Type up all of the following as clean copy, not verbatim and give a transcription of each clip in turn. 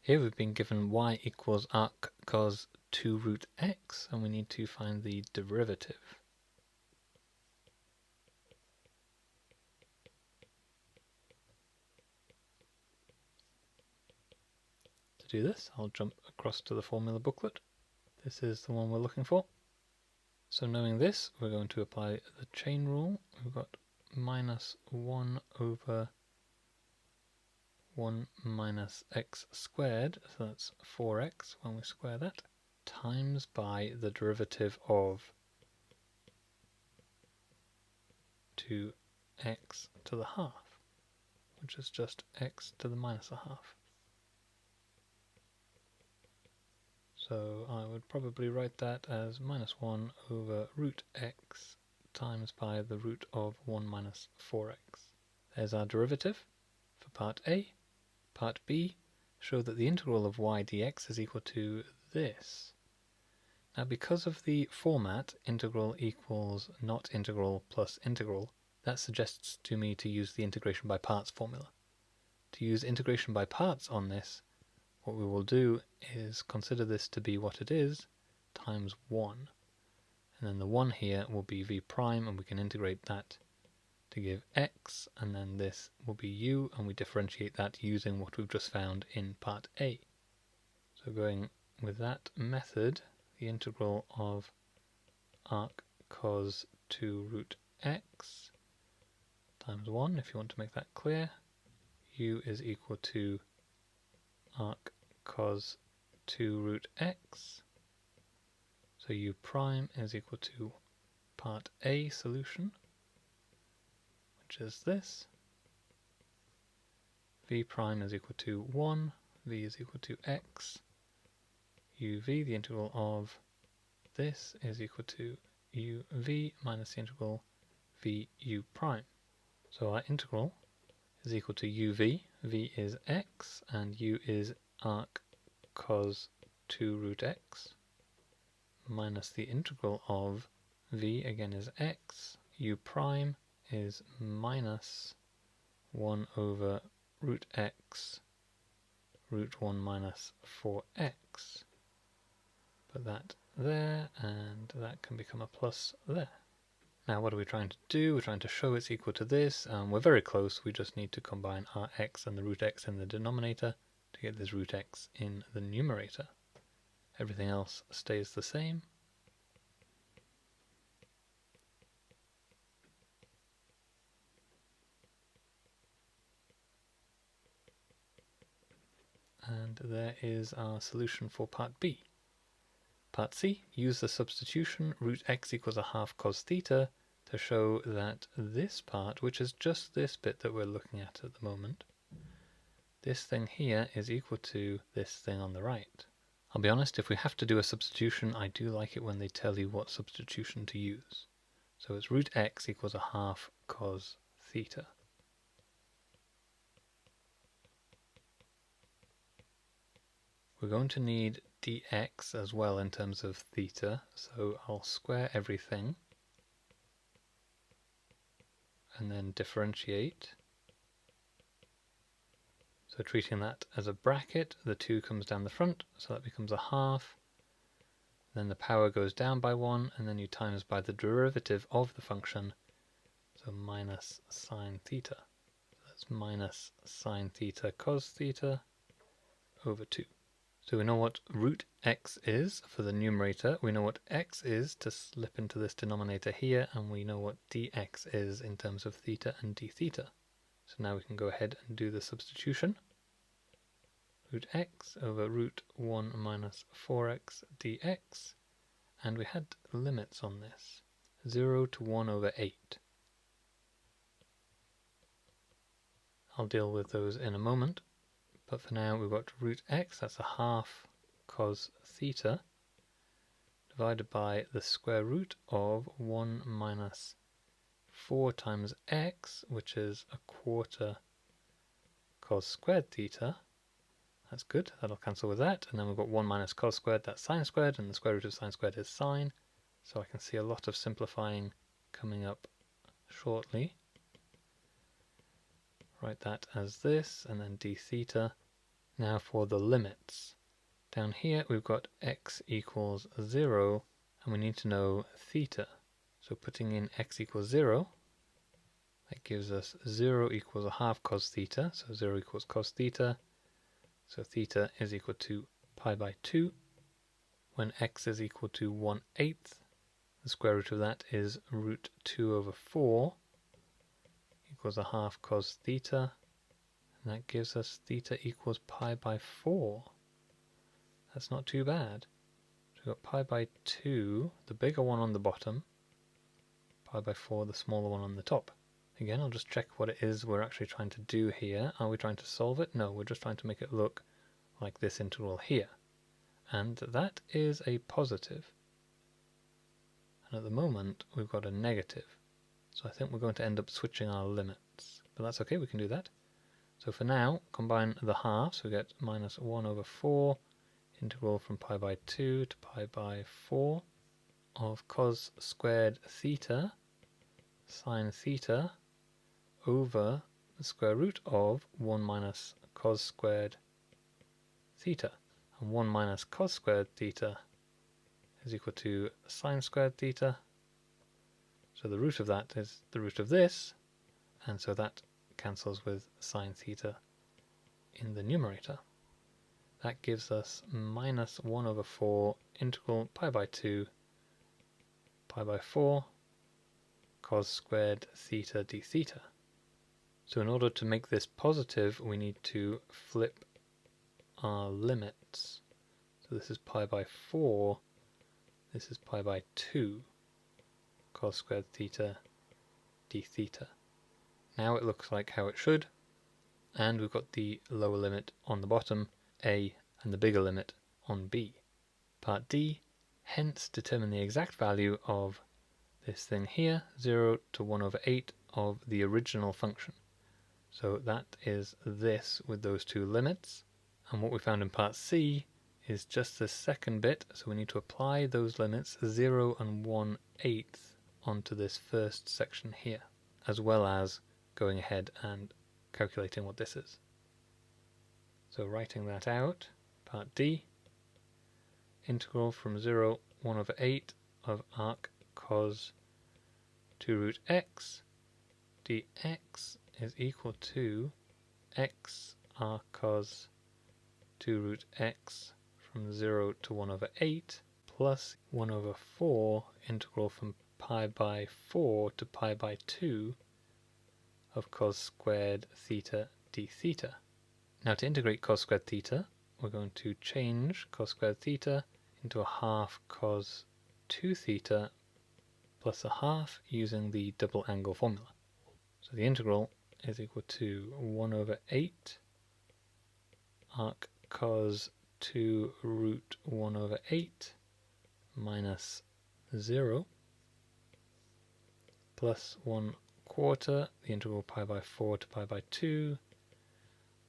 Here we've been given y equals arc cos 2 root x, and we need to find the derivative. To do this, I'll jump across to the formula booklet. This is the one we're looking for. So knowing this, we're going to apply the chain rule. We've got minus 1 over 1 minus x squared, so that's 4x when we square that, times by the derivative of 2x to the half, which is just x to the minus a half. So I would probably write that as minus 1 over root x times by the root of 1 minus 4x. There's our derivative for part A. Part B, show that the integral of y dx is equal to this. Now because of the format integral equals not integral plus integral, that suggests to me to use the integration by parts formula. To use integration by parts on this, what we will do is consider this to be what it is times 1. And then the 1 here will be v prime, and we can integrate that to give x, and then this will be u, and we differentiate that using what we've just found in part A. So going with that method, the integral of arc cos 2 root x times 1, if you want to make that clear, u is equal to arc cos 2 root x, so u prime is equal to part A solution, which is this. V prime is equal to 1, v is equal to x, uv, the integral of this, is equal to uv minus the integral v u prime. So our integral is equal to uv, v is x, and u is arc cos 2 root x, minus the integral of v, again, is x, u prime is minus 1 over root x root 1 minus 4x. Put that there, and that can become a plus there. Now what are we trying to do? We're trying to show it's equal to this. We're very close. We just need to combine our x and the root x in the denominator to get this root x in the numerator. Everything else stays the same. And there is our solution for part B. Part C, use the substitution root x equals a half cos theta to show that this part, which is just this bit that we're looking at the moment, this thing here is equal to this thing on the right. I'll be honest, if we have to do a substitution, I do like it when they tell you what substitution to use. So it's root x equals a half cos theta. We're going to need dx as well in terms of theta, so I'll square everything and then differentiate. So treating that as a bracket, the 2 comes down the front, so that becomes a half. Then the power goes down by 1, and then you times by the derivative of the function, so minus sine theta. So that's minus sine theta cos theta over 2. So we know what root x is for the numerator, we know what x is to slip into this denominator here, and we know what dx is in terms of theta and d theta. So now we can go ahead and do the substitution. Root x over root 1 minus 4x dx, and we had limits on this, 0 to 1 over 8. I'll deal with those in a moment. But for now we've got root x, that's a half cos theta, divided by the square root of 1 minus 4 times x, which is a quarter cos squared theta. That's good, that'll cancel with that. And then we've got 1 minus cos squared, that's sine squared, and the square root of sine squared is sine. So I can see a lot of simplifying coming up shortly. Write that as this, and then d theta Now for the limits. Down here we've got x equals 0, and we need to know theta. So putting in x equals 0, that gives us 0 equals a half cos theta, so 0 equals cos theta, so theta is equal to pi by 2. When x is equal to 1/8, the square root of that is root 2 over 4 equals a half cos theta, and that gives us theta equals pi by 4. That's not too bad. So we've got pi by 2, the bigger one on the bottom, pi by 4, the smaller one on the top. Again, I'll just check what it is we're actually trying to do here. Are we trying to solve it? No, we're just trying to make it look like this integral here. And that is a positive. And at the moment, we've got a negative. So I think we're going to end up switching our limits. But that's okay, we can do that. So for now, combine the halves, we get minus 1 over 4, integral from pi by 2 to pi by 4 of cos squared theta sine theta over the square root of 1 minus cos squared theta. And 1 minus cos squared theta is equal to sine squared theta. So the root of that is the root of this, and so that cancels with sine theta in the numerator. That gives us minus 1 over 4 integral pi by 2 pi by 4 cos squared theta d theta. So in order to make this positive, we need to flip our limits. So this is pi by 4, this is pi by 2 cos squared theta d theta. Now it looks like how it should, and we've got the lower limit on the bottom, a, and the bigger limit on b. Part D, hence determine the exact value of this thing here, 0 to 1 over 8 of the original function. So that is this with those two limits. And what we found in part C is just the second bit, so we need to apply those limits 0 and 1/8 onto this first section here, as well as going ahead and calculating what this is. So writing that out, part D, integral from 0, 1 over 8 of arc cos 2 root x dx is equal to x arc cos 2 root x from 0 to 1 over 8 plus 1 over 4 integral from pi by 4 to pi by 2 of cos squared theta d theta. Now to integrate cos squared theta, we're going to change cos squared theta into a half cos 2 theta plus a half using the double angle formula. So the integral is equal to 1 over 8 arc cos 2 root 1 over 8 minus 0 plus 1/4, the integral pi by 4 to pi by 2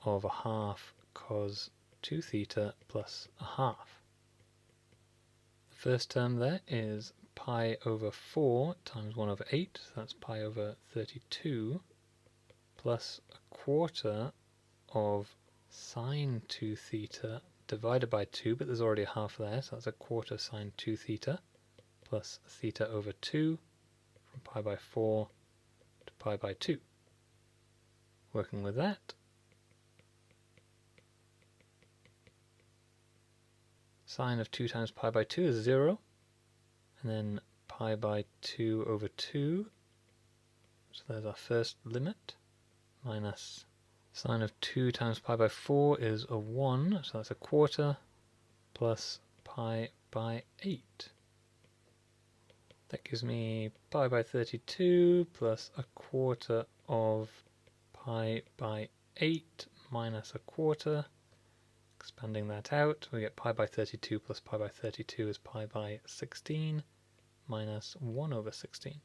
of a half cos 2 theta plus a half. The first term there is pi over 4 times 1 over 8, so that's pi over 32, plus 1/4 of sine 2 theta divided by 2, but there's already a half there, so that's 1/4 sine 2 theta, plus theta over 2 from pi by 4 to pi by 2. Working with that, sine of 2 times pi by 2 is 0, and then pi by 2 over 2, so there's our first limit, minus sine of 2 times pi by 4 is a 1, so that's 1/4, plus pi by 8. That gives me pi by 32 plus 1/4 of pi by 8 minus 1/4. Expanding that out, we get pi by 32 plus pi by 32 is pi by 16 minus 1 over 16.